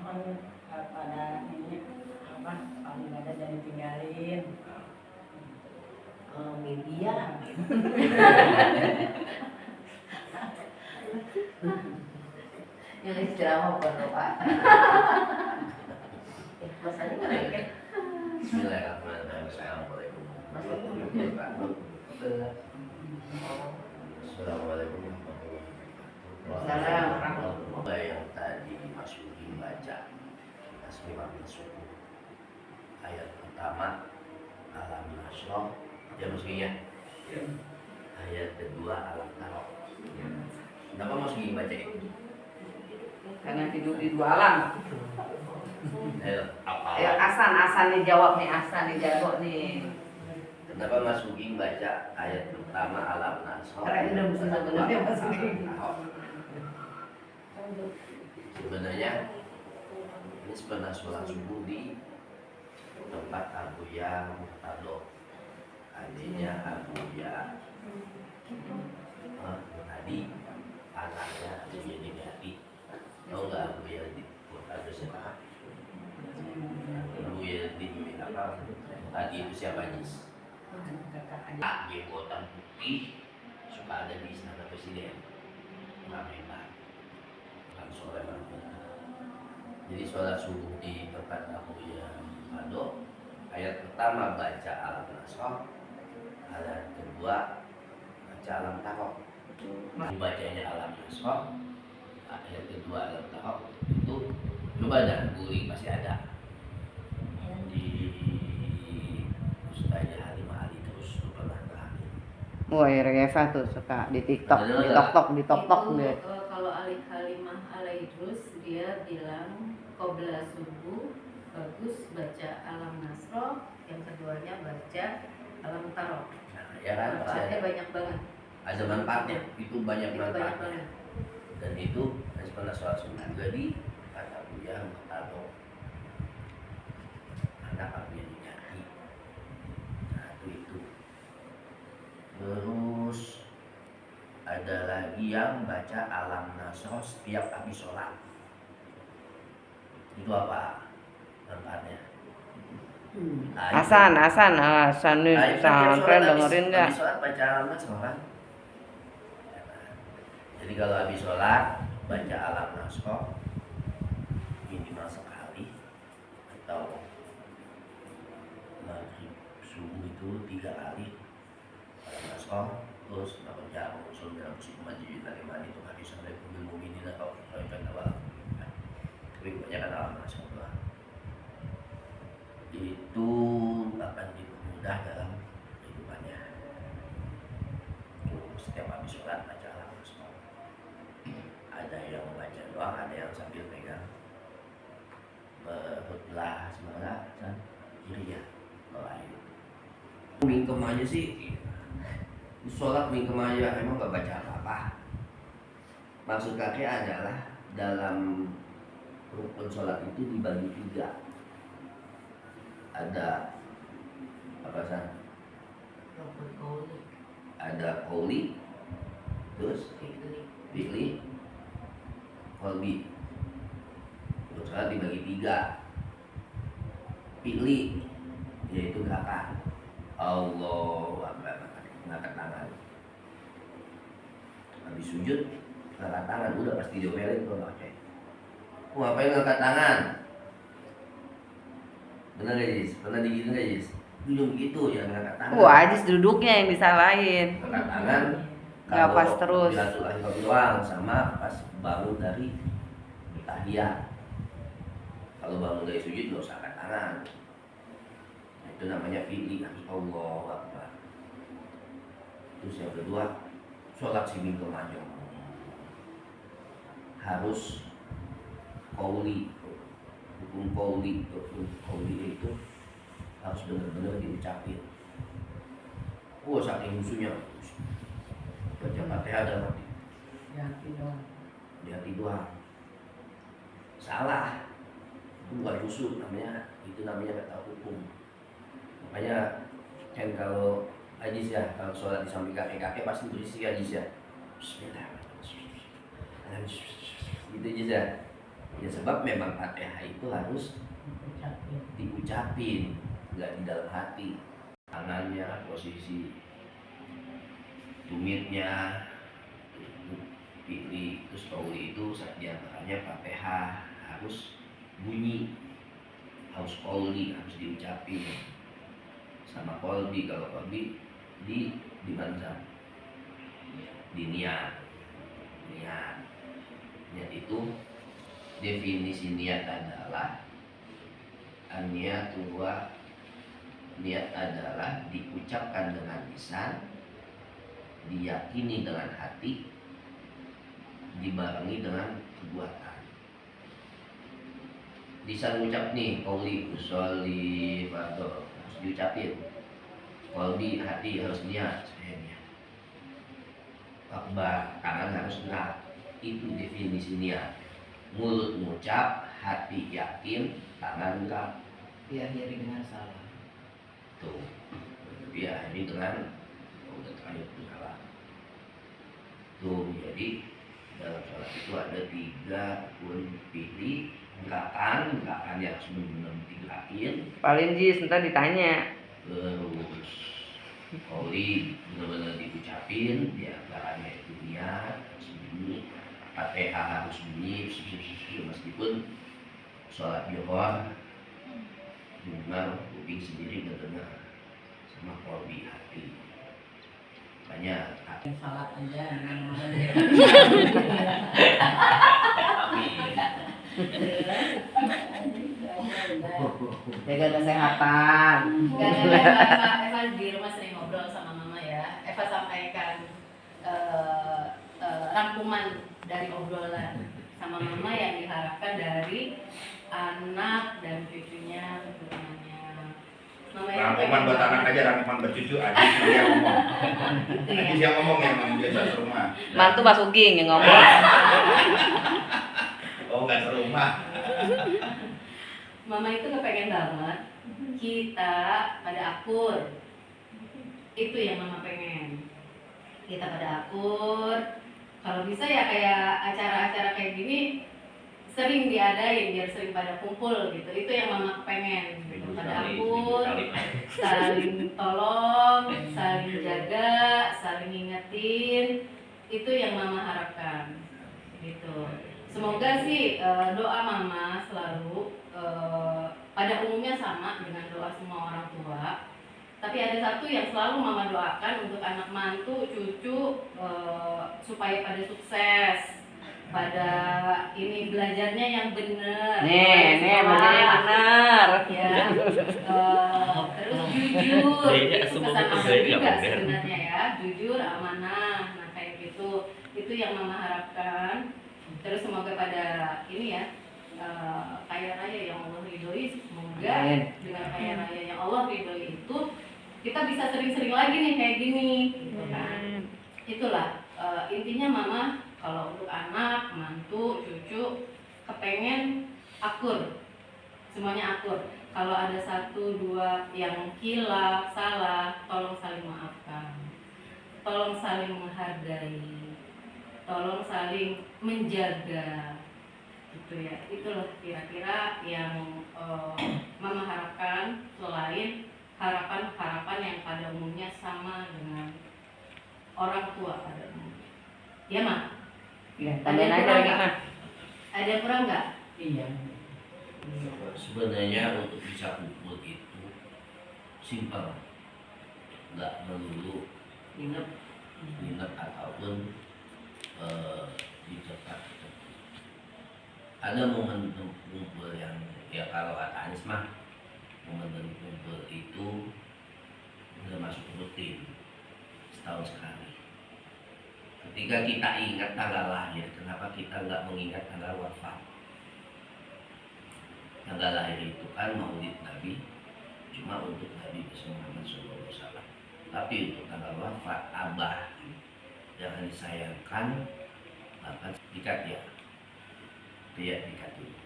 pada ini apa paling ada dari tinggalin media. Yang istirahat berdoa. Masanya mana ya? Bismillahirrahmanirrahim. Assalamualaikum warahmatullahi wabarakatuh. Assalamualaikum warahmatullahi wabarakatuh. Yang tadi Mas Yudi baca Asmi Wabil Suku ayat pertama Alam Nasroh ya maksudnya ayat kedua Alam Tarok. Kenapa Mas Yudi baca itu? Karena hidup di dua alam. Apa? Asan nih jawab nih, Asan nih jago nih. Kenapa Mas Uging baca ayat pertama Alam Nasroh? Karena itu sebenarnya Mas Uging. Sebenarnya ini pernah sholat subuh di tempat Abuya Muhtado, adiknya Abuya tadi anaknya Abuya Digati. Tahu nggak Abuya Muhtado siapa? Abuya di apa? Tadi itu siapa Jis? Jenggotan putih suka ada di istana presiden. Nggak sore banget. Jadi sholat subuh di tempat Abuya Muhtado, ayat pertama baca Alam Nasroh, ayat kedua baca Alam Tarok. Dibacanya Alam Nasroh, ayat kedua Alam Tarok itu coba dah guling pasti ada di Ustazah Halimah Ali terus pernah terakhir. Wah, Reva tuh suka di TikTok, di TikTok dia. Kalau Halimah Alaidrus dia bilang qobla subuh bagus baca Alam Nasroh, yang keduanya baca Alam Tarok. Nah, ya kan Manfaatnya banyak banget. ada manfaatnya, itu banyak Itu banyak manfaatnya. banget. Dan itu pernah sholat subuh juga di Abuya Muhtado, anak Abuya Digati. Nah itu. Terus ada lagi yang baca Alam Nasroh setiap habis sholat. Itu apa manfaatnya? Asan nih pesantren dengerin nggak? Habis sholat baca Alam Nasroh kan? Jadi kalau habis sholat baca Alam Nasroh minimal sekali, atau maghrib subuh itu 3 kali Alam Nasroh, terus baca usul dalam Sukmati dari mani itu hadis sampai kubil muminin atau sampai awal. Tapi kebanyakan Alam Nasroh itu akan dipermudah dalam kehidupannya. Setiap habis sholat baca Alam Nasroh. Ada yang baca doang, ada yang sambil pegang belah sebelah kan kiri ya lain. Mingkem aja sih, sholat mingkem aja emang gak baca apa-apa. Maksud kakek adalah dalam rukun sholat itu dibagi 3. Ada apa sih? Ada qauli, terus fi'li, qalbi. Untuk sholat dibagi 3. Fi'li yaitu gerakan Allahu Akbar, ngangkat tangan. Habis sujud ngangkat tangan, udah pasti diomelin kalau nggak cek. Ngapain ngangkat tangan? Bener gak Jis? Pernah digituin gak Jis? Duduk gitu ya ngangkat tangan. Wah, Ajis duduknya yang disalahin. Ngangkat tangan Nggak pas terus. Silaturahmi doang, sama pas bangun dari tahiyat. Kalau bangun dari sujud nggak usah angkat tangan. Nah, itu namanya fi'li, Allahu Akbar. Terus yang kedua, sholat sibing kemajong harus qauli. Hukum qauli itu harus benar-benar diucapin. Saking musuhnya baca Fatihah dan mati di hati doang. Salah, itu bukan khusyuk namanya, itu namanya nggak tahu hukum. Makanya kan kalau Ajis ya, kalau sholat di samping kakek pasti berisi Ajis ya. Bismillahirrahmanirrahim. Gitu Ajis ya. Ya sebab memang Fatihah itu harus Ucapin. diucapin, nggak di dalam hati. Tangannya, posisi tumitnya, pilih, terus kauli itu diantaranya Fatihah harus bunyi, harus kauli, harus diucapin. Sama kolbi, kalau kolbi di manzam, di niat itu definisi niat adalah niat adalah diucapkan dengan lisan, diyakini dengan hati, dibarengi dengan perbuatan. Lisan ucap nih, qauli usolli fardhu harus diucapin. Qalbi hati harus niat, saya niat. Akbar tangan harus gerak. Itu definisi niat. Mulut ngucap, hati yakin, tangan gerak. Diakhiri dengan salah. Tuh. Ya, ini dengan udah terakhir itu salah. Tuh, jadi dalam sholat itu ada 3 rukun pilih, gerakan yang harus benar-benar digerakin. Paling jis ntar ditanya. Terus qauli benar-benar diucapin, diantaranya itu niat harus bunyi, Fatihah harus bunyi, meskipun sholat johor dengar kuping sendiri nggak dengar, sama qauli hati. Makanya Salat aja dengan amin. Jaga kesehatan. Eva di rumah sering ngobrol sama mama ya. Eva sampaikan rangkuman dari obrolan sama mama yang diharapkan dari anak dan cucunya keturunannya. Mama itu Rangkuman buat anak aja, rangkuman buat cucu aja yang ngomong. Aja yang ngomong yang biasa serumah. Mantu Mas Uging yang ngomong. Oh, nggak serumah. Mama itu kepengen banget kita pada akur. Itu yang mama pengen. Kita pada akur. Kalau bisa ya kayak acara-acara kayak gini sering diadain biar sering pada kumpul gitu. Itu yang mama pengen gitu. Pada akur, saling tolong, saling jaga, saling ngingetin. Itu yang mama harapkan gitu. Semoga sih doa mama selalu pada umumnya sama dengan doa semua orang tua. Tapi ada satu yang selalu mama doakan untuk anak mantu, cucu supaya pada sukses, pada ini belajarnya yang benar. Nih, belajarnya benar. Ya, terus jujur, itu pesan mama juga sebenarnya ya, jujur, amanah, nah kayak gitu. Itu yang mama harapkan. Terus semoga pada ini ya kaya raya yang Allah ridhoi, semoga dengan kaya raya yang Allah ridhoi itu kita bisa sering-sering lagi nih kayak gini gitu kan. Itulah intinya mama kalau untuk anak, mantu, cucu kepengen akur, semuanya akur. Kalau ada 1, 2 yang kilaf, salah, tolong saling maafkan, tolong saling menghargai, tolong saling menjaga gitu ya. Itulah kira-kira yang mama harapkan, selain harapan-harapan yang pada umumnya sama dengan orang tua pada umumnya. Ya Ma? Ya, tambahin aja lagi mah. Ada yang kurang nggak? Iya. Sebenarnya untuk bisa kumpul itu simpel, nggak melulu ingat ataupun dicepat. Ada momen kumpul yang ya kalau kata Anies mah momen kumpul itu udah masuk rutin setahun sekali. Ketika kita ingat tanggal lahir, kenapa kita nggak mengingat tanggal wafat? Tanggal lahir itu kan maulid Nabi cuma untuk Nabi Muhammad SAW. Tapi untuk tanggal wafat Abah jangan disayangkan, bahkan dikat ya, dikat dulu.